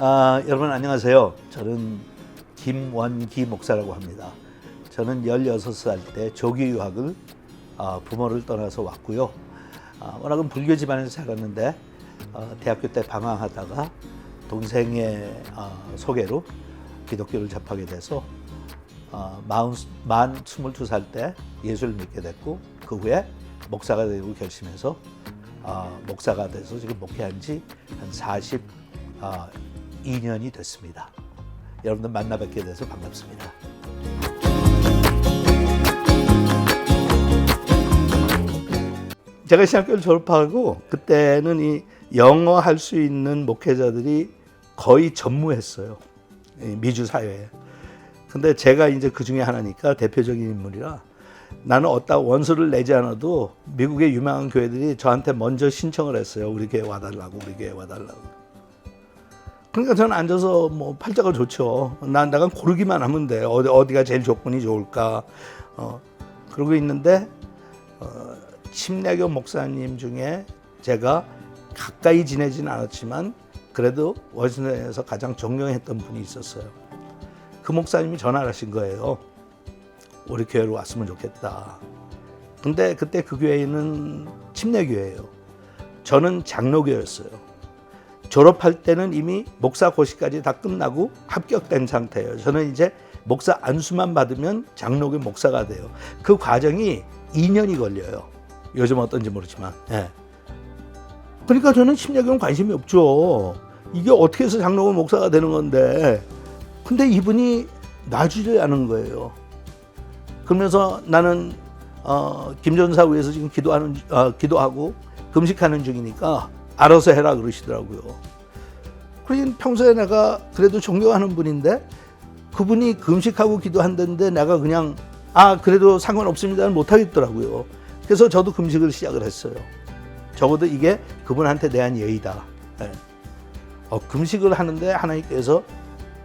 여러분 안녕하세요. 저는 김원기 목사라고 합니다. 저는 16살 때 조기 유학을 부모를 떠나서 왔고요. 워낙은 불교 집안에서 자랐는데 대학교 때 방황하다가 동생의 소개로 기독교를 접하게 돼서 만 22살 때 예수를 믿게 됐고, 그 후에 목사가 되고 결심해서 목사가 돼서 지금 목회한 지 한 42년이 됐습니다. 여러분들 만나 뵙게 돼서 반갑습니다. 제가 신학교를 졸업하고 그때는 이 영어 할 수 있는 목회자들이 거의 전무했어요, 미주 사회에. 근데 제가 이제 그 중에 하나니까 대표적인 인물이라 나는 어디다 원서를 내지 않아도 미국의 유명한 교회들이 저한테 먼저 신청을 했어요. 우리 교회 와달라고, 우리 교회 와달라고. 그러니까 저는 앉아서 뭐 팔자가 좋죠. 내가 고르기만 하면 돼. 어디가 제일 조건이 좋을까. 그러고 있는데 침례교 목사님 중에 제가 가까이 지내진 않았지만 그래도 워싱턴에서 가장 존경했던 분이 있었어요. 그 목사님이 전화를 하신 거예요. 우리 교회로 왔으면 좋겠다. 근데 그때 그 교회는 침례교회예요. 저는 장로교였어요. 졸업할 때는 이미 목사 고시까지 다 끝나고 합격된 상태예요. 저는 이제 목사 안수만 받으면 장로교 목사가 돼요. 그 과정이 2년이 걸려요. 요즘 어떤지 모르지만. 예. 그러니까 저는 침례교는 관심이 없죠. 이게 어떻게 해서 장로교 목사가 되는 건데. 근데 이분이 놔주지 않은 거예요. 그러면서 나는 김전사 위해서 지금 기도하고 금식하는 중이니까 알아서 해라 그러시더라고요. 그러니 평소에 내가 그래도 존경하는 분인데 그분이 금식하고 기도한다는데 내가 그냥 그래도 상관없습니다는 못하겠더라고요. 그래서 저도 금식을 시작을 했어요. 적어도 이게 그분한테 대한 예의다. 네. 금식을 하는데 하나님께서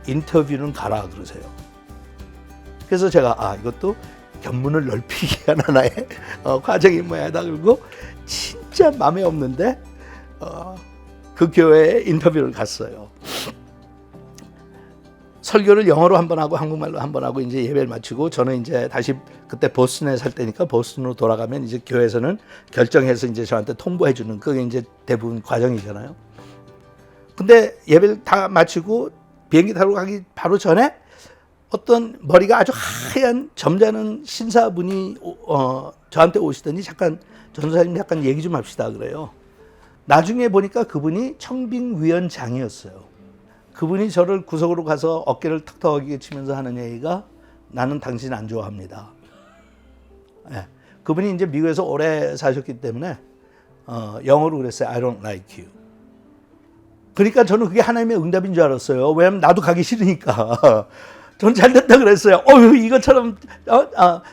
인터뷰는 가라 그러세요. 그래서 제가 이것도 견문을 넓히기 위한 하나의 과정이 뭐야다. 그리고 진짜 마음에 없는데 그 교회에 인터뷰를 갔어요. 설교를 영어로 한 번 하고 한국말로 한 번 하고 이제 예배를 마치고 저는 이제 다시 그때 보스턴에 살 때니까 보스턴으로 돌아가면 이제 교회에서는 결정해서 이제 저한테 통보해 주는 그게 이제 대부분 과정이잖아요. 근데 예배를 다 마치고 비행기 타러 가기 바로 전에 어떤 머리가 아주 하얀 점잖은 신사분이 저한테 오시더니 잠깐 전사님 잠깐 얘기 좀 합시다 그래요. 나중에 보니까 그분이 청빙위원장이었어요. 그분이 저를 구석으로 가서 어깨를 턱턱하게 치면서 하는 얘기가 나는 당신 안 좋아합니다. 네. 그분이 이제 미국에서 오래 사셨기 때문에 영어로 그랬어요. I don't like you. 그러니까 저는 그게 하나님의 응답인 줄 알았어요. 왜냐면 나도 가기 싫으니까. 저는 잘 됐다 그랬어요. 이것처럼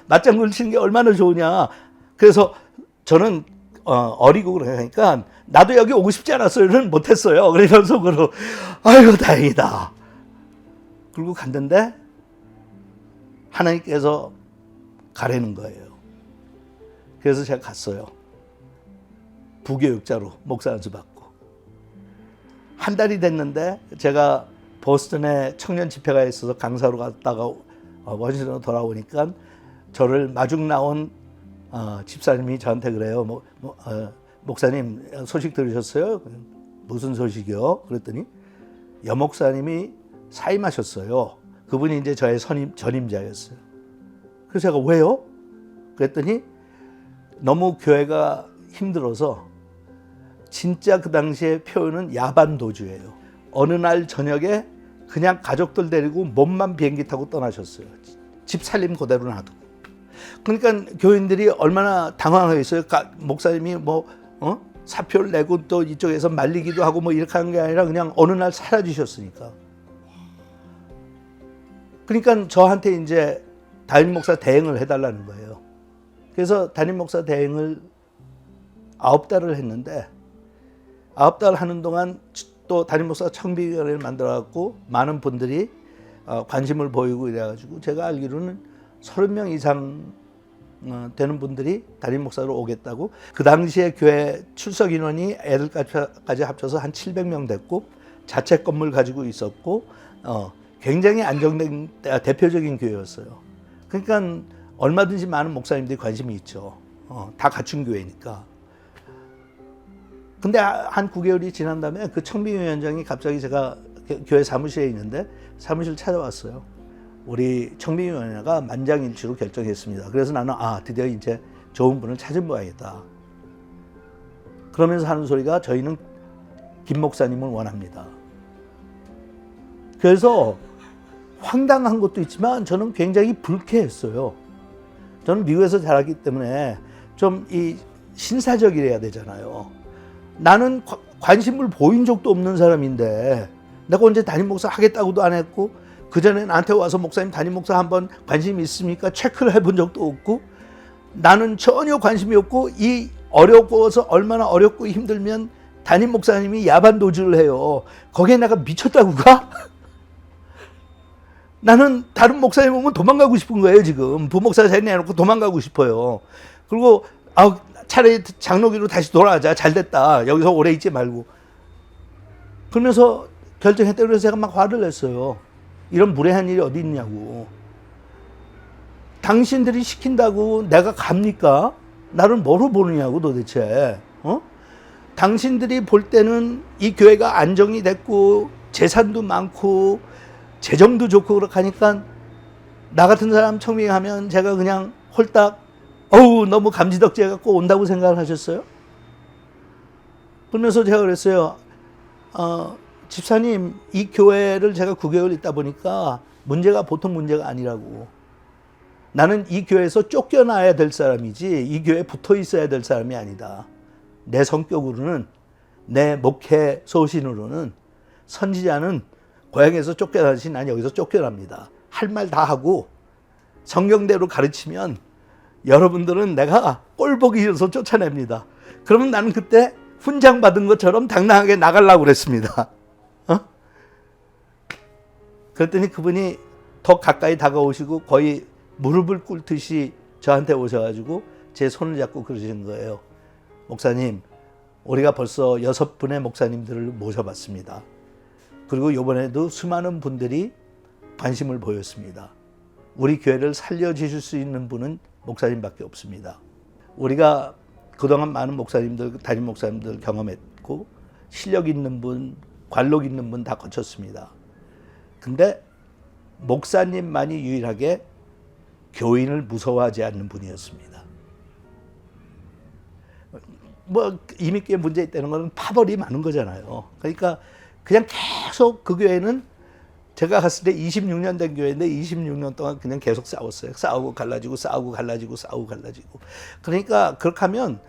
맞장구를 치는 게 얼마나 좋으냐. 그래서 저는 어리고 그러니까 나도 여기 오고 싶지 않았어요는 못했어요. 그래서 속으로 아이고 다행이다. 그리고 갔는데 하나님께서 가라는 거예요. 그래서 제가 갔어요. 부교육자로 목사 안수 받고. 한 달이 됐는데 제가 보스턴에 청년 집회가 있어서 강사로 갔다가 워싱턴으로 돌아오니까 저를 마중 나온 집사님이 저한테 그래요. 목사님 소식 들으셨어요? 무슨 소식이요? 그랬더니 여목사님이 사임하셨어요. 그분이 이제 저의 전임자였어요. 그래서 제가 왜요? 그랬더니 너무 교회가 힘들어서 진짜 그 당시의 표현은 야반도주예요. 어느 날 저녁에 그냥 가족들 데리고 몸만 비행기 타고 떠나셨어요. 집 살림 그대로 놔두고. 그러니까 교인들이 얼마나 당황하겠어요. 목사님이 사표를 내고 또 이쪽에서 말리기도 하고 뭐 이렇게 하는 게 아니라 그냥 어느 날 사라지셨으니까. 그러니까 저한테 이제 담임 목사 대행을 해달라는 거예요. 그래서 담임 목사 대행을 9달을 했는데 9달 하는 동안 또 담임 목사가 청빙위원회를 만들어갖고 많은 분들이 관심을 보이고 이래가지고 제가 알기로는 30명 이상 되는 분들이 담임 목사로 오겠다고. 그 당시에 교회 출석 인원이 애들까지 합쳐서 한 700명 됐고 자체 건물 가지고 있었고 굉장히 안정된 대표적인 교회였어요. 그러니까 얼마든지 많은 목사님들이 관심이 있죠. 다 갖춘 교회니까. 근데 한 9개월이 지난 다음에 그 청빙위원장이 갑자기 제가 교회 사무실에 있는데 사무실 찾아왔어요. 우리 청빙위원회가 만장일치로 결정했습니다. 그래서 나는 드디어 이제 좋은 분을 찾은 모양이다. 그러면서 하는 소리가 저희는 김 목사님을 원합니다. 그래서 황당한 것도 있지만 저는 굉장히 불쾌했어요. 저는 미국에서 자랐기 때문에 좀 이 신사적이래야 되잖아요. 나는 관심을 보인 적도 없는 사람인데 내가 언제 담임 목사 하겠다고도 안 했고 그 전에 나한테 와서 목사님 담임 목사 한번 관심 있습니까? 체크를 해본 적도 없고 나는 전혀 관심이 없고 이 어려워서 얼마나 어렵고 힘들면 담임 목사님이 야반 도주를 해요. 거기에 내가 미쳤다고 가? 나는 다른 목사님 오면 도망가고 싶은 거예요. 지금 부목사 자리 내놓고 도망가고 싶어요. 그리고 차라리 장로기로 다시 돌아가자. 잘됐다. 여기서 오래 있지 말고. 그러면서 결정했다. 그래서 제가 막 화를 냈어요. 이런 무례한 일이 어디 있냐고. 당신들이 시킨다고 내가 갑니까? 나를 뭐로 보느냐고 도대체. 당신들이 볼 때는 이 교회가 안정이 됐고 재산도 많고 재정도 좋고 그렇게 하니까 나 같은 사람 청빙하면 제가 그냥 홀딱 너무 감지덕지해 갖고 온다고 생각을 하셨어요? 그러면서 제가 그랬어요. 집사님, 이 교회를 제가 9개월 있다 보니까 문제가 보통 문제가 아니라고. 나는 이 교회에서 쫓겨나야 될 사람이지 이 교회에 붙어 있어야 될 사람이 아니다. 내 성격으로는, 내 목회 소신으로는 선지자는 고향에서 쫓겨나듯이 난 여기서 쫓겨납니다. 할 말 다 하고 성경대로 가르치면 여러분들은 내가 꼴보기 싫어서 쫓아냅니다. 그러면 나는 그때 훈장 받은 것처럼 당당하게 나가려고 그랬습니다. 그랬더니 그분이 더 가까이 다가오시고 거의 무릎을 꿇듯이 저한테 오셔가지고 제 손을 잡고 그러시는 거예요. 목사님, 우리가 벌써 6분의 목사님들을 모셔봤습니다. 그리고 이번에도 수많은 분들이 관심을 보였습니다. 우리 교회를 살려주실 수 있는 분은 목사님밖에 없습니다. 우리가 그동안 많은 목사님들, 담임 목사님들 경험했고 실력 있는 분, 관록 있는 분 다 거쳤습니다. 근데 목사님만이 유일하게 교인을 무서워하지 않는 분이었습니다. 이민교회 문제 있다는 것은 파벌이 많은 거잖아요. 그러니까 그냥 계속 그 교회는 제가 갔을 때 26년 된 교회인데 26년 동안 그냥 계속 싸웠어요. 싸우고 갈라지고 싸우고 갈라지고 싸우고 갈라지고. 그러니까 그렇게 하면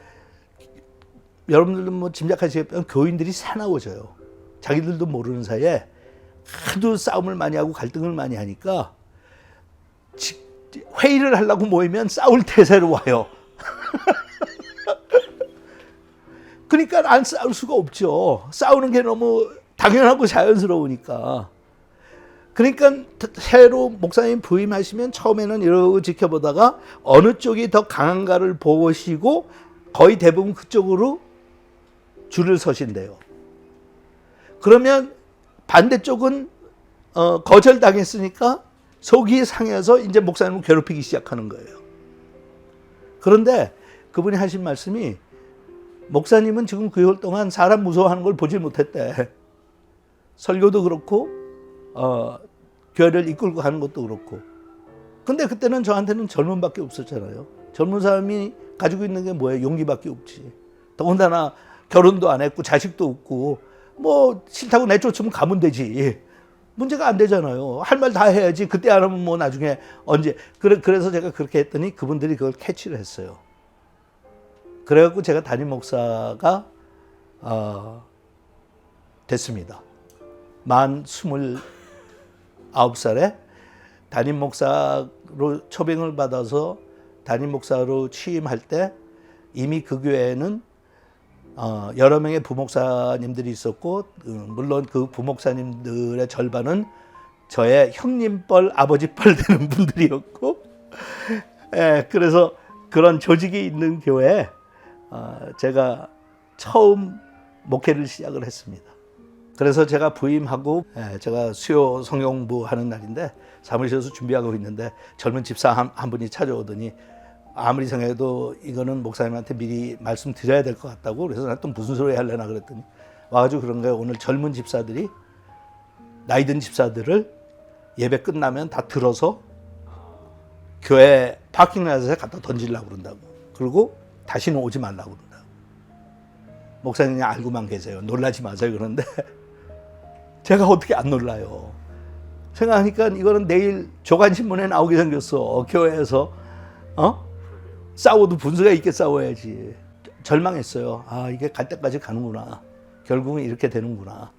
여러분들도 짐작하시겠지만 교인들이 사나워져요. 자기들도 모르는 사이에 하도 싸움을 많이 하고 갈등을 많이 하니까 회의를 하려고 모이면 싸울 태세로 와요. 그러니까 안 싸울 수가 없죠. 싸우는 게 너무 당연하고 자연스러우니까. 그러니까 새로 목사님 부임하시면 처음에는 이러고 지켜보다가 어느 쪽이 더 강한가를 보시고 거의 대부분 그쪽으로 줄을 서신대요. 그러면 반대쪽은 거절당했으니까 속이 상해서 이제 목사님을 괴롭히기 시작하는 거예요. 그런데 그분이 하신 말씀이 목사님은 지금 9개월 동안 사람 무서워하는 걸 보질 못했대. 설교도 그렇고 교회를 이끌고 가는 것도 그렇고. 근데 그때는 저한테는 젊음밖에 없었잖아요. 젊은 사람이 가지고 있는 게 뭐예요? 용기밖에 없지. 더군다나 결혼도 안 했고 자식도 없고 싫다고 내쫓으면 가면 되지. 문제가 안 되잖아요. 할 말 다 해야지. 그때 안 하면 나중에 언제. 그래서 제가 그렇게 했더니 그분들이 그걸 캐치를 했어요. 그래갖고 제가 담임 목사가 됐습니다. 만 29살에 담임 목사로 초빙을 받아서 담임 목사로 취임할 때 이미 그 교회에는 여러 명의 부목사님들이 있었고 물론 그 부목사님들의 절반은 저의 형님뻘 아버지뻘 되는 분들이었고 그래서 그런 조직이 있는 교회에 제가 처음 목회를 시작을 했습니다. 그래서 제가 부임하고 제가 수요 성경부 하는 날인데 사무실에서 준비하고 있는데 젊은 집사 한 분이 찾아오더니 아무리 생각해도 이거는 목사님한테 미리 말씀드려야 될 것 같다고. 그래서 난 또 무슨 소리 하려나 그랬더니 와가지고 그런 거예요. 오늘 젊은 집사들이 나이 든 집사들을 예배 끝나면 다 들어서 교회 파킹라트에 갖다 던지려고 그런다고. 그리고 다시는 오지 말라고 그런다고. 목사님이 알고만 계세요. 놀라지 마세요. 그런데 제가 어떻게 안 놀라요. 생각하니까 이거는 내일 조간신문에 나오게 생겼어. 교회에서 싸워도 분수가 있게 싸워야지. 절망했어요. 아, 이게 갈 때까지 가는구나. 결국은 이렇게 되는구나.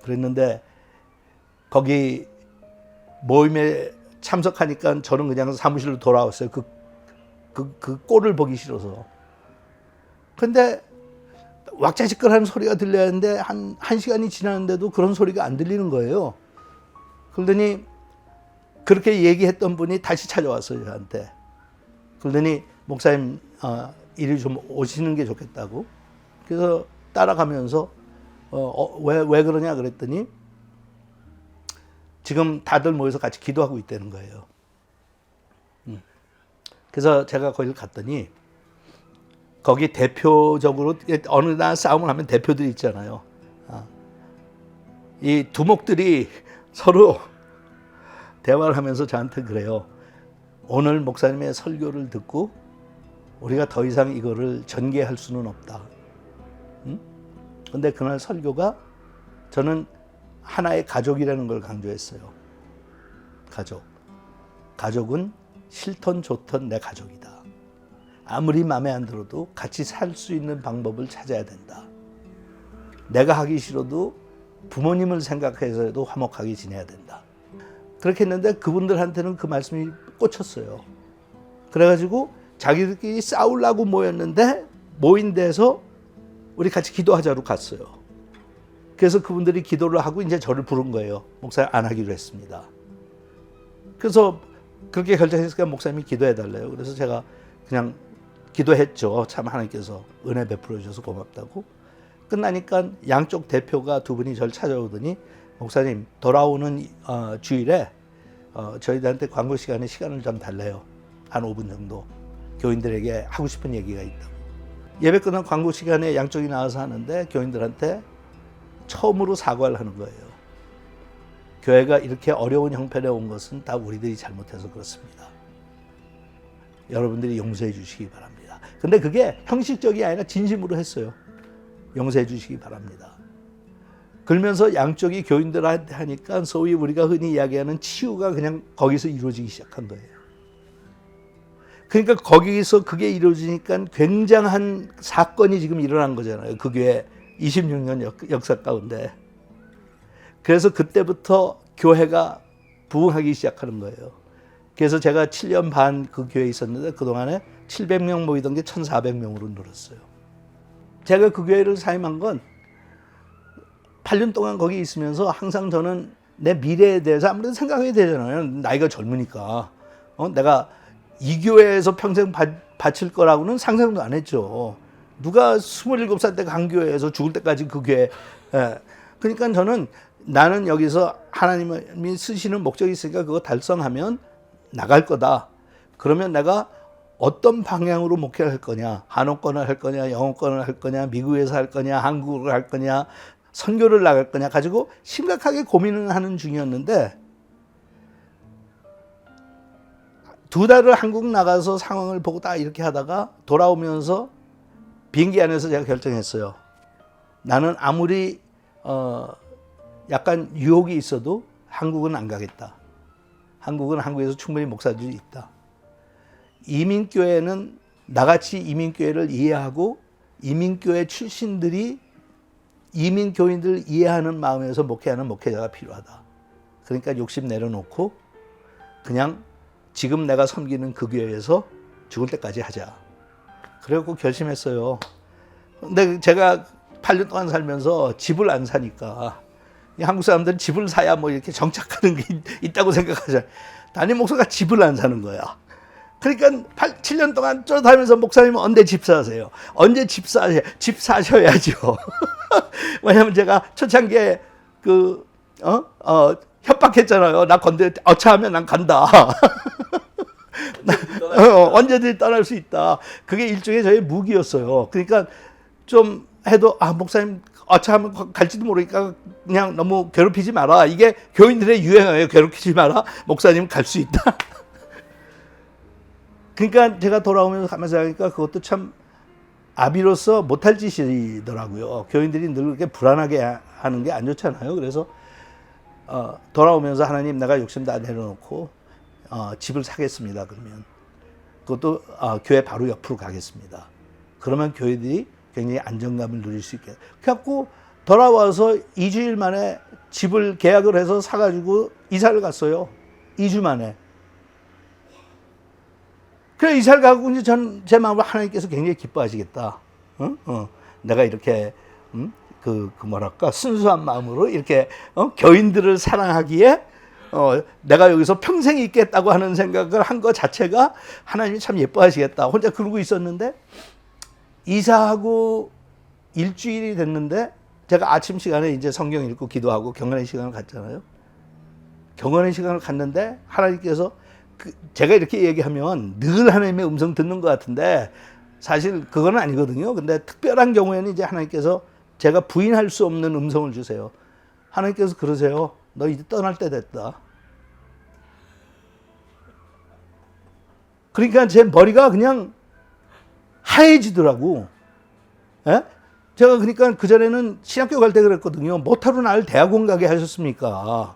그랬는데 거기 모임에 참석하니까 저는 그냥 사무실로 돌아왔어요. 그 꼴을 보기 싫어서. 근데 왁자지껄하는 소리가 들려야 하는데 한 시간이 지났는데도 그런 소리가 안 들리는 거예요. 그러더니 그렇게 얘기했던 분이 다시 찾아왔어요, 저한테. 그러더니 목사님 이리 좀 오시는 게 좋겠다고. 그래서 따라가면서 왜 그러냐 그랬더니 지금 다들 모여서 같이 기도하고 있다는 거예요. 그래서 제가 거기를 갔더니 거기 대표적으로 어느 날 싸움을 하면 대표들이 있잖아요. 이 두목들이 서로 대화를 하면서 저한테 그래요. 오늘 목사님의 설교를 듣고 우리가 더 이상 이거를 전개할 수는 없다. 근데 그날 설교가 저는 하나의 가족이라는 걸 강조했어요. 가족은 싫던 좋던 내 가족이다. 아무리 마음에 안 들어도 같이 살 수 있는 방법을 찾아야 된다. 내가 하기 싫어도 부모님을 생각해서라도 화목하게 지내야 된다. 그렇게 했는데 그분들한테는 그 말씀이 꽂혔어요. 그래가지고 자기들끼리 싸우려고 모였는데 모인 데서 우리 같이 기도하자로 갔어요. 그래서 그분들이 기도를 하고 이제 저를 부른 거예요. 목사님 안 하기로 했습니다. 그래서 그렇게 결정했으니까 목사님이 기도해 달래요. 그래서 제가 그냥 기도했죠. 참 하나님께서 은혜 베풀어 주셔서 고맙다고. 끝나니까 양쪽 대표가 두 분이 저를 찾아오더니 목사님 돌아오는 주일에 저희들한테 광고 시간에 시간을 좀 달래요. 한 5분 정도. 교인들에게 하고 싶은 얘기가 있다고. 예배 끝난 광고 시간에 양쪽이 나와서 하는데 교인들한테 처음으로 사과를 하는 거예요. 교회가 이렇게 어려운 형편에 온 것은 다 우리들이 잘못해서 그렇습니다. 여러분들이 용서해 주시기 바랍니다. 근데 그게 형식적이 아니라 진심으로 했어요. 용서해 주시기 바랍니다. 그러면서 양쪽이 교인들한테 하니까 소위 우리가 흔히 이야기하는 치유가 그냥 거기서 이루어지기 시작한 거예요. 그러니까 거기서 그게 이루어지니까 굉장한 사건이 지금 일어난 거잖아요. 그 교회 26년 역사 가운데. 그래서 그때부터 교회가 부흥하기 시작하는 거예요. 그래서 제가 7년 반 그 교회에 있었는데 그동안에 700명 모이던 게 1,400명으로 늘었어요. 제가 그 교회를 사임한 건 8년 동안 거기 있으면서 항상 저는 내 미래에 대해서 아무래도 생각하게 되잖아요. 나이가 젊으니까. 내가 이 교회에서 평생 바칠 거라고는 상상도 안 했죠. 누가 27살 때 간 교회에서 죽을 때까지 그 교회. 그러니까 저는 나는 여기서 하나님이 쓰시는 목적이 있으니까 그거 달성하면 나갈 거다. 그러면 내가 어떤 방향으로 목회를 할 거냐. 한옥권을 할 거냐, 영어권을 할 거냐, 미국에서 할 거냐, 한국을 할 거냐, 선교를 나갈 거냐 가지고 심각하게 고민을 하는 중이었는데 2달을 한국 나가서 상황을 보고 딱 이렇게 하다가 돌아오면서 비행기 안에서 제가 결정했어요. 나는 아무리 약간 유혹이 있어도 한국은 안 가겠다. 한국은 한국에서 충분히 목사들이 있다. 이민교회는 나같이 이민교회를 이해하고 이민교회 출신들이 이민교인들을 이해하는 마음에서 목회하는 목회자가 필요하다. 그러니까 욕심 내려놓고 그냥 지금 내가 섬기는 그 교회에서 죽을 때까지 하자. 그래갖고 결심했어요. 근데 제가 8년 동안 살면서 집을 안 사니까 한국 사람들은 집을 사야 뭐 이렇게 정착하는 게 있다고 생각하잖아요. 담임 목사가 집을 안 사는 거야. 그러니까 7년 동안 쫓아다니면서 목사님은 언제 집 사세요? 언제 집 사세요? 집 사셔야죠. 왜냐면 제가 초창기에 협박했잖아요. 나 건대 어차하면 난 간다. 언제든지 떠날 수 있다. 그게 일종의 저의 무기였어요. 그러니까 좀 해도 목사님 어차하면 갈지도 모르니까 그냥 너무 괴롭히지 마라. 이게 교인들의 유행어예요. 괴롭히지 마라. 목사님 갈 수 있다. 그러니까 제가 돌아오면서 가면서 하니까 그것도 참 아비로서 못할 짓이더라고요. 교인들이 늘 그렇게 불안하게 하는 게 안 좋잖아요. 그래서 돌아오면서 하나님 내가 욕심 다 내려놓고 집을 사겠습니다. 그러면 그것도 교회 바로 옆으로 가겠습니다. 그러면 교회들이 굉장히 안정감을 누릴 수 있게. 그래갖고 돌아와서 2주일 만에 집을 계약을 해서 사가지고 이사를 갔어요. 2주 만에. 그래 이사를 가고 이제 제 마음으로 하나님께서 굉장히 기뻐하시겠다. 내가 이렇게 뭐랄까 순수한 마음으로 이렇게 교인들을 사랑하기에 내가 여기서 평생 있겠다고 하는 생각을 한 것 자체가 하나님이 참 예뻐하시겠다. 혼자 그러고 있었는데 이사하고 일주일이 됐는데 제가 아침 시간에 이제 성경 읽고 기도하고 경건의 시간을 갖잖아요. 경건의 시간을 갖는데 하나님께서 제가 이렇게 얘기하면 늘 하나님의 음성 듣는 것 같은데 사실 그건 아니거든요. 근데 특별한 경우에는 이제 하나님께서 제가 부인할 수 없는 음성을 주세요. 하나님께서 그러세요. 너 이제 떠날 때 됐다. 그러니까 제 머리가 그냥 하얘지더라고. 예? 제가 그러니까 그전에는 신학교 갈 때 그랬거든요. 뭐하러 나를 대학원 가게 하셨습니까?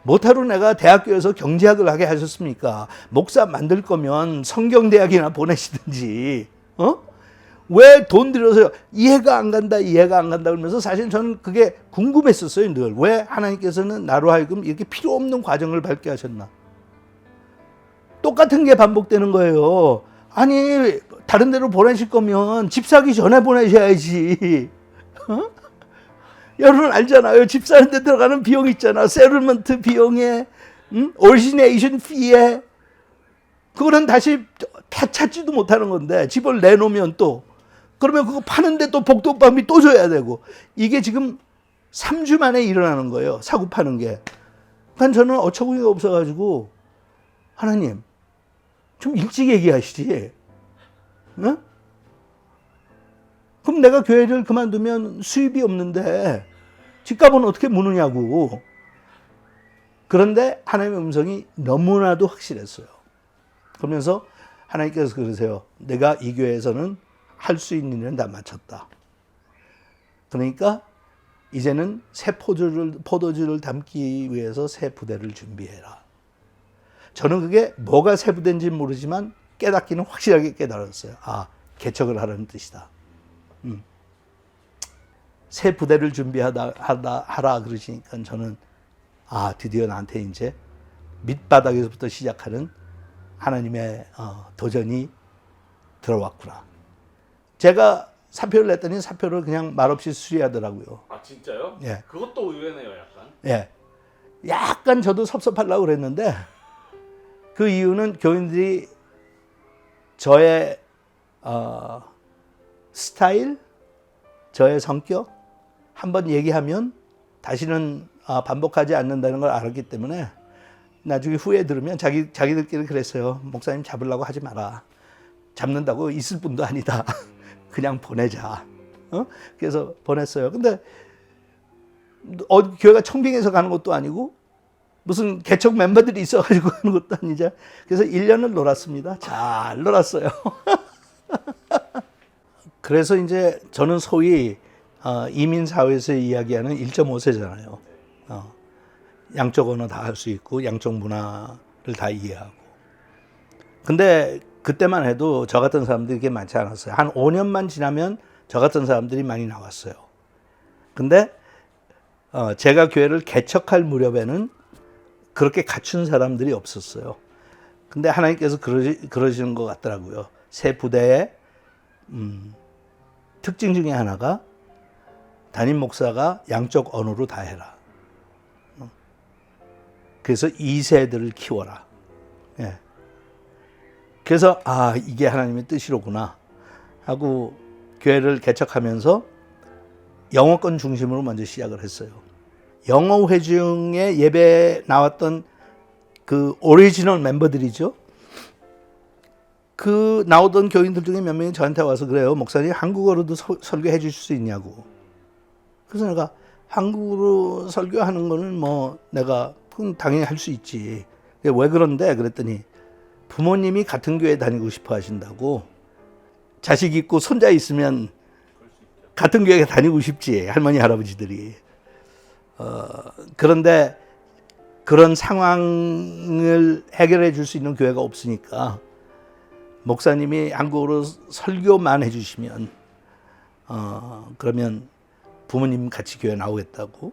뭐하러 내가 대학교에서 경제학을 하게 하셨습니까? 목사 만들 거면 성경대학이나 보내시든지. 왜 돈 들여서 이해가 안 간다 그러면서 사실 저는 그게 궁금했었어요. 늘. 왜 하나님께서는 나로 하여금 이렇게 필요 없는 과정을 밟게 하셨나? 똑같은 게 반복되는 거예요. 아니 다른 데로 보내실 거면 집 사기 전에 보내셔야지. 여러분 알잖아요. 집 사는 데 들어가는 비용 있잖아. 세틀먼트 비용에 오리지네이션 피에 그거는 다시 다 찾지도 못하는 건데 집을 내놓으면 또 그러면 그거 파는데 또 복도방비 또 줘야 되고 이게 지금 3주 만에 일어나는 거예요. 사고 파는 게. 그러니까 저는 어처구니가 없어가지고 하나님 좀 일찍 얘기하시지. 응? 그럼 내가 교회를 그만두면 수입이 없는데 집값은 어떻게 무느냐고. 그런데 하나님의 음성이 너무나도 확실했어요. 그러면서 하나님께서 그러세요. 내가 이 교회에서는 할 수 있는 일은 다 마쳤다. 그러니까 이제는 새 포도주를 담기 위해서 새 부대를 준비해라. 저는 그게 뭐가 새 부대인지는 모르지만 깨닫기는 확실하게 깨달았어요. 개척을 하라는 뜻이다. 새 부대를 하라 그러시니까 저는 드디어 나한테 이제 밑바닥에서부터 시작하는 하나님의 도전이 들어왔구나. 제가 사표를 냈더니 사표를 그냥 말없이 수리하더라고요. 진짜요? 예. 그것도 의외네요, 약간. 예. 약간 저도 섭섭하려고 그랬는데 그 이유는 교인들이 저의 스타일, 저의 성격 한번 얘기하면 다시는 반복하지 않는다는 걸 알았기 때문에 나중에 후에 들으면 자기들끼리 그랬어요. 목사님 잡으려고 하지 마라. 잡는다고 있을 분도 아니다. 그냥 보내자. 그래서 보냈어요. 근데 교회가 청빙해서 가는 것도 아니고 무슨 개척 멤버들이 있어가지고 하는 것도 아니죠. 그래서 1년을 놀았습니다. 잘 놀았어요. 그래서 이제 저는 소위 이민사회에서 이야기하는 1.5세잖아요. 양쪽 언어 다 할 수 있고 양쪽 문화를 다 이해하고. 근데 그때만 해도 저 같은 사람들이 그렇게 많지 않았어요. 한 5년만 지나면 저 같은 사람들이 많이 나왔어요. 근데 제가 교회를 개척할 무렵에는 그렇게 갖춘 사람들이 없었어요. 근데 하나님께서 그러시는 것 같더라고요. 새 부대의 특징 중에 하나가 담임 목사가 양쪽 언어로 다 해라. 그래서 2세들을 키워라. 예. 그래서 이게 하나님의 뜻이로구나 하고 교회를 개척하면서 영어권 중심으로 먼저 시작을 했어요. 영어 회중에 예배 나왔던 그 오리지널 멤버들이죠. 그 나오던 교인들 중에 몇 명이 저한테 와서 그래요. 목사님 한국어로도 설교해 주실 수 있냐고. 그래서 내가 한국어로 설교하는 거는 뭐 내가 당연히 할 수 있지. 왜 그런데 그랬더니 부모님이 같은 교회 다니고 싶어 하신다고. 자식 있고 손자 있으면 같은 교회 다니고 싶지. 할머니 할아버지들이. 그런데 그런 상황을 해결해 줄 수 있는 교회가 없으니까 목사님이 한국어로 설교만 해주시면 그러면 부모님 같이 교회 나오겠다고.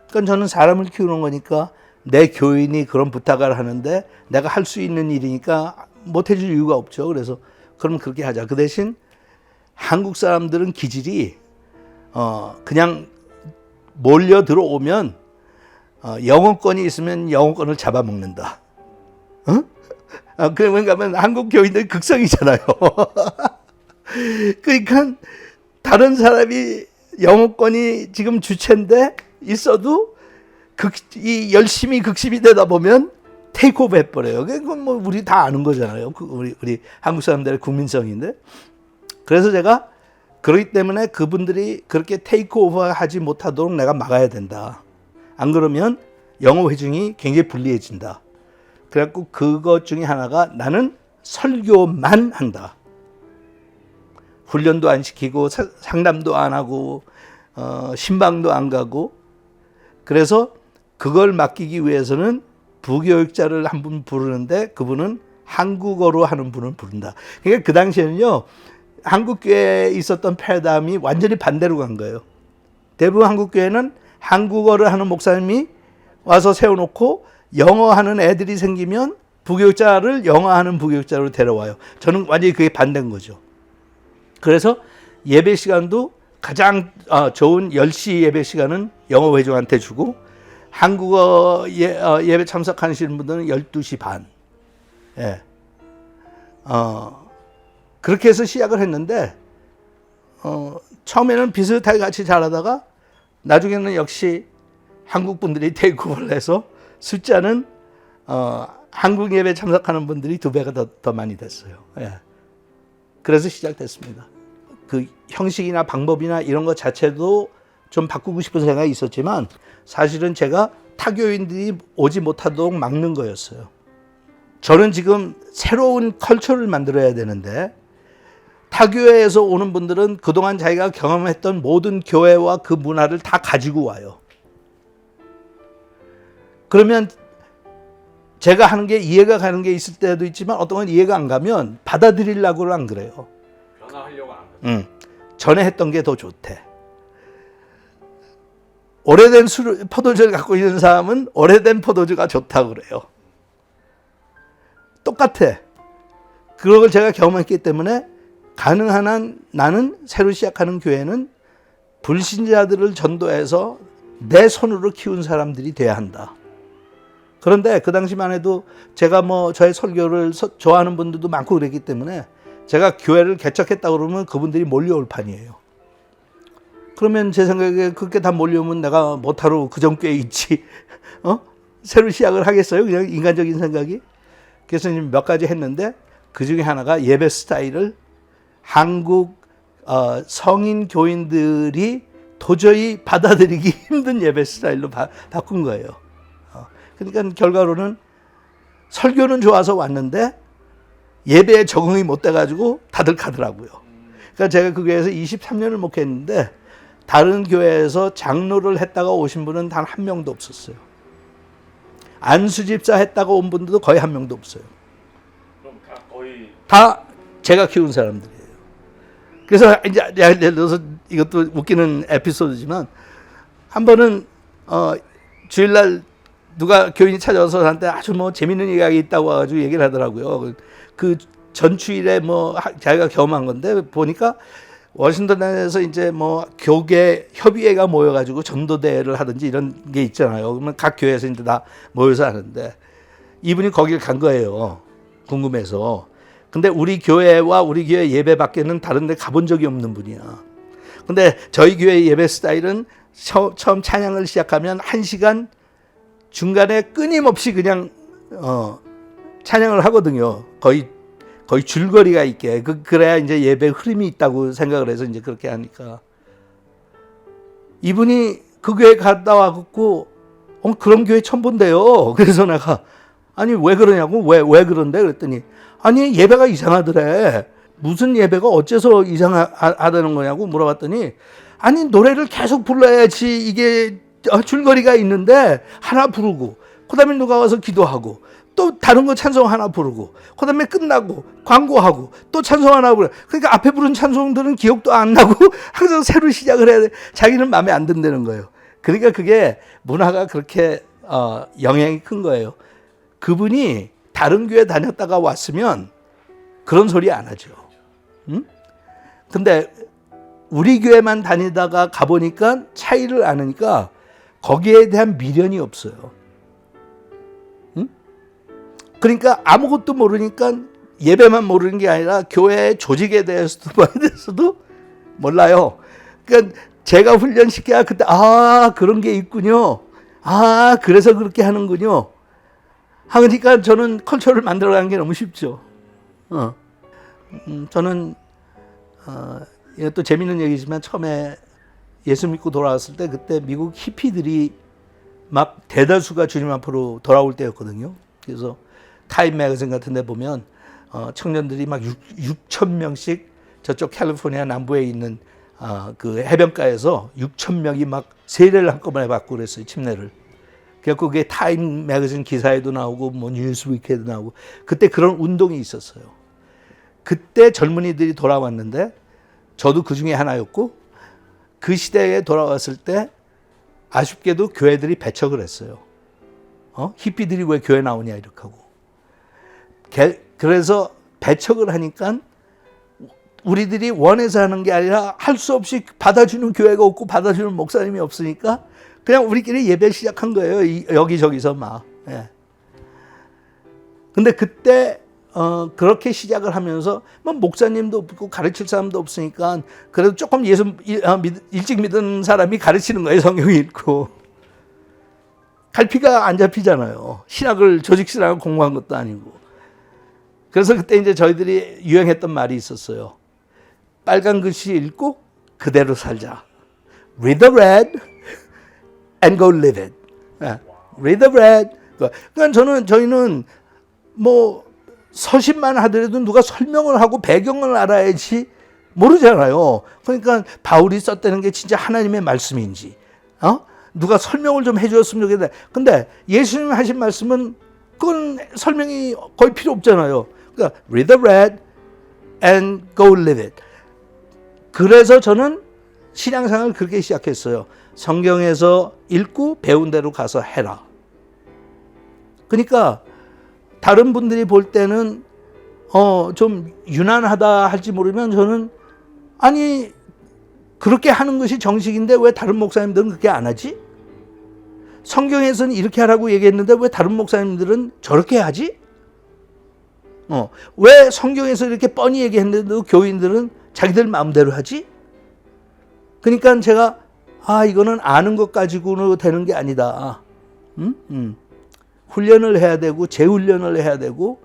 그러니까 저는 사람을 키우는 거니까 내 교인이 그런 부탁을 하는데 내가 할 수 있는 일이니까 못 해줄 이유가 없죠. 그래서 그럼 그렇게 하자. 그 대신 한국 사람들은 기질이 그냥 몰려 들어오면 영어권이 있으면 영어권을 잡아먹는다. 그러니까 한국 교인들 극성이잖아요. 그러니까 다른 사람이 영어권이 지금 주체인데 있어도 이 열심히 극심이 되다 보면 테이크오버 해버려요. 그건 뭐 우리 다 아는 거잖아요. 우리 한국 사람들의 국민성인데. 그래서 제가 그렇기 때문에 그분들이 그렇게 테이크오버 하지 못하도록 내가 막아야 된다. 안 그러면 영어 회중이 굉장히 불리해진다. 그래갖고 그것 중에 하나가 나는 설교만 한다. 훈련도 안 시키고 상담도 안 하고 신방도 안 가고. 그래서 그걸 맡기기 위해서는 부교육자를 한 분 부르는데 그분은 한국어로 하는 분을 부른다. 그러니까 그 당시에는요. 한국교회에 있었던 패담이 완전히 반대로 간 거예요. 대부분 한국교회는 한국어를 하는 목사님이 와서 세워놓고 영어 하는 애들이 생기면 부교육자를 영어 하는 부교육자로 데려와요. 저는 완전히 그게 반대인 거죠. 그래서 예배 시간도 가장 좋은 10시 예배 시간은 영어 회중한테 주고 한국어 예배 참석하시는 분들은 12시 반. 예. 그렇게 해서 시작을 했는데 처음에는 비슷하게 같이 잘하다가 나중에는 역시 한국 분들이 테이크오버를 해서 숫자는 한국 예배 참석하는 분들이 2배가 더 많이 됐어요. 예. 그래서 시작됐습니다. 그 형식이나 방법이나 이런 것 자체도 좀 바꾸고 싶은 생각이 있었지만 사실은 제가 타교인들이 오지 못하도록 막는 거였어요. 저는 지금 새로운 컬처를 만들어야 되는데 타교회에서 오는 분들은 그동안 자기가 경험했던 모든 교회와 그 문화를 다 가지고 와요. 그러면 제가 하는 게 이해가 가는 게 있을 때도 있지만 어떤 건 이해가 안 가면 받아들이려고는 안 그래요. 변화하려고 안 하죠. 전에 했던 게 더 좋대. 오래된 포도주를 갖고 있는 사람은 오래된 포도주가 좋다고 그래요. 똑같아. 그걸 제가 경험했기 때문에 가능한 한 나는 새로 시작하는 교회는 불신자들을 전도해서 내 손으로 키운 사람들이 돼야 한다. 그런데 그 당시만 해도 제가 뭐 저의 설교를 좋아하는 분들도 많고 그랬기 때문에 제가 교회를 개척했다고 그러면 그분들이 몰려올 판이에요. 그러면 제 생각에 그렇게 다 몰려오면 내가 못하러 그전 교회에 있지. 새로 시작을 하겠어요? 그냥 인간적인 생각이. 그래서 몇 가지 했는데 그 중에 하나가 예배 스타일을 한국 성인 교인들이 도저히 받아들이기 힘든 예배 스타일로 바꾼 거예요. 그러니까 결과로는 설교는 좋아서 왔는데 예배에 적응이 못 돼가지고 다들 가더라고요. 그러니까 제가 그 교회에서 23년을 목회했는데 다른 교회에서 장로를 했다가 오신 분은 단 한 명도 없었어요. 안수집사 했다가 온 분들도 거의 한 명도 없어요. 그럼 거의 다 제가 키운 사람들이에요. 그래서 이제 예를 들어서 이것도 웃기는 에피소드지만 한 번은 주일날 누가 교인이 찾아와서 저한테 아주 뭐 재밌는 이야기 있다고 와가지고 얘기를 하더라고요. 그 전주일에 뭐 자기가 경험한 건데 보니까 워싱턴에서 이제 뭐 교계 협의회가 모여가지고 전도대회를 하든지 이런 게 있잖아요. 그러면 각 교회에서 이제 다 모여서 하는데 이분이 거길 간 거예요. 궁금해서. 근데 우리 교회와 우리 교회 예배 밖에는 다른 데 가본 적이 없는 분이야. 근데 저희 교회 예배 스타일은 처음 찬양을 시작하면 1시간 중간에 끊임없이 그냥 찬양을 하거든요. 거의 줄거리가 있게. 그래야 이제 예배 흐름이 있다고 생각을 해서 이제 그렇게 하니까. 이분이 그 교회 갔다 와갖고, 그런 교회 처음 본대요. 그래서 내가, 아니, 왜 그러냐고, 왜 그런데? 그랬더니, 아니, 예배가 이상하더래. 무슨 예배가 어째서 이상하다는 거냐고 물어봤더니, 아니, 노래를 계속 불러야지 이게 줄거리가 있는데, 하나 부르고, 그 다음에 누가 와서 기도하고, 또 다른 거 찬송 하나 부르고, 그 다음에 끝나고, 광고하고, 또 찬송 하나 부르고, 그러니까 앞에 부른 찬송들은 기억도 안 나고, 항상 새로 시작을 해야 돼. 자기는 마음에 안 든다는 거예요. 그러니까 그게 문화가 그렇게 영향이 큰 거예요. 그분이 다른 교회 다녔다가 왔으면 그런 소리 안 하죠. 응? 근데 우리 교회만 다니다가 가보니까 차이를 아니까 거기에 대한 미련이 없어요. 응? 그러니까 아무것도 모르니까 예배만 모르는 게 아니라 교회 조직에 대해서도 뭐에 대해서도 몰라요. 그러니까 제가 훈련시켜야 그때 그런 게 있군요. 그래서 그렇게 하는군요. 하니까 저는 컬처를 만들어가는 게 너무 쉽죠. 저는 이것도 재밌는 얘기지만 처음에 예수 믿고 돌아왔을 때 그때 미국 히피들이 막 대다수가 주님 앞으로 돌아올 때였거든요. 그래서 타임 매거진 같은 데 보면 청년들이 막 6천 명씩 저쪽 캘리포니아 남부에 있는 그 해변가에서 6천 명이 막 세례를 한꺼번에 받고 그랬어요. 침례를. 그래서 그게 타임 매거진 기사에도 나오고 뭐 뉴스위크에도 나오고 그때 그런 운동이 있었어요. 그때 젊은이들이 돌아왔는데 저도 그 중에 하나였고 그 시대에 돌아왔을 때 아쉽게도 교회들이 배척을 했어요. 히피들이 왜 교회 나오냐 이렇게 하고. 그래서 배척을 하니까 우리들이 원해서 하는 게 아니라 할 수 없이 받아주는 교회가 없고 받아주는 목사님이 없으니까 그냥 우리끼리 예배 시작한 거예요. 여기저기서 막. 예. 근데 그때 그렇게 시작을 하면서 뭐 목사님도 없고 가르칠 사람도 없으니까 그래도 조금 예수 일찍 믿은 사람이 가르치는 거예요. 성경 읽고. 갈피가 안 잡히잖아요. 조직 신학을 공부한 것도 아니고. 그래서 그때 이제 저희들이 유행했던 말이 있었어요. 빨간 글씨 읽고 그대로 살자. Read the red and go live it. Read the red. 그러니까 저희는 뭐 서신만 하더라도 누가 설명을 하고 배경을 알아야지 모르잖아요. 그러니까 바울이 썼다는 게 진짜 하나님의 말씀인지, 누가 설명을 좀 해주었으면 좋겠다. 근데 예수님 하신 말씀은 그건 설명이 거의 필요 없잖아요. 그러니까 read the red and go live it. 그래서 저는 신앙생활을 그렇게 시작했어요. 성경에서 읽고 배운 대로 가서 해라. 그러니까 다른 분들이 볼 때는 좀 유난하다 할지 모르면 저는 아니 그렇게 하는 것이 정식인데 왜 다른 목사님들은 그렇게 안 하지? 성경에서는 이렇게 하라고 얘기했는데 왜 다른 목사님들은 저렇게 하지? 왜 성경에서 이렇게 뻔히 얘기했는데도 교인들은 자기들 마음대로 하지? 그러니까 제가 이거는 아는 것 가지고는 되는 게 아니다. 훈련을 해야 되고 재훈련을 해야 되고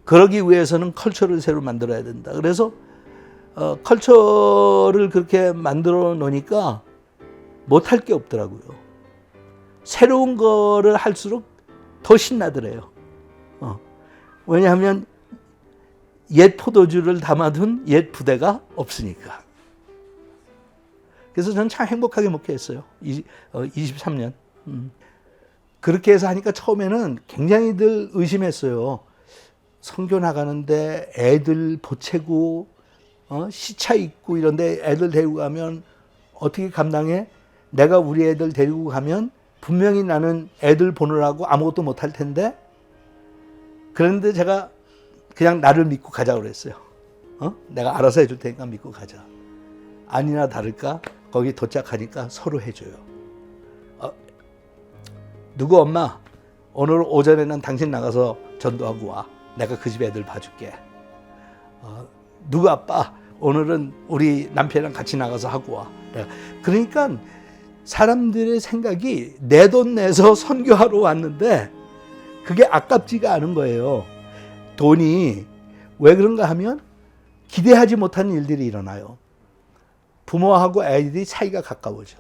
그러기 위해서는 컬처를 새로 만들어야 된다. 그래서 컬처를 그렇게 만들어 놓으니까 못할 게 없더라고요. 새로운 거를 할수록 더 신나더래요. 왜냐하면 옛 포도주를 담아둔 옛 부대가 없으니까. 그래서 저는 참 행복하게 목회했어요. 23년. 그렇게 해서 하니까 처음에는 굉장히들 의심했어요. 선교 나가는데 애들 보채고 시차 있고 이런데 애들 데리고 가면 어떻게 감당해? 내가 우리 애들 데리고 가면 분명히 나는 애들 보느라고 아무것도 못할 텐데. 그런데 제가 그냥 나를 믿고 가자고 그랬어요. 내가 알아서 해줄 테니까 믿고 가자. 아니나 다를까 거기 도착하니까 서로 해줘요. 누구 엄마 오늘 오전에는 당신 나가서 전도하고 와. 내가 그 집 애들 봐줄게. 누구 아빠 오늘은 우리 남편이랑 같이 나가서 하고 와. 그러니까 사람들의 생각이 내 돈 내서 선교하러 왔는데 그게 아깝지가 않은 거예요. 돈이 왜 그런가 하면 기대하지 못한 일들이 일어나요. 부모하고 아이들이 사이가 가까워져.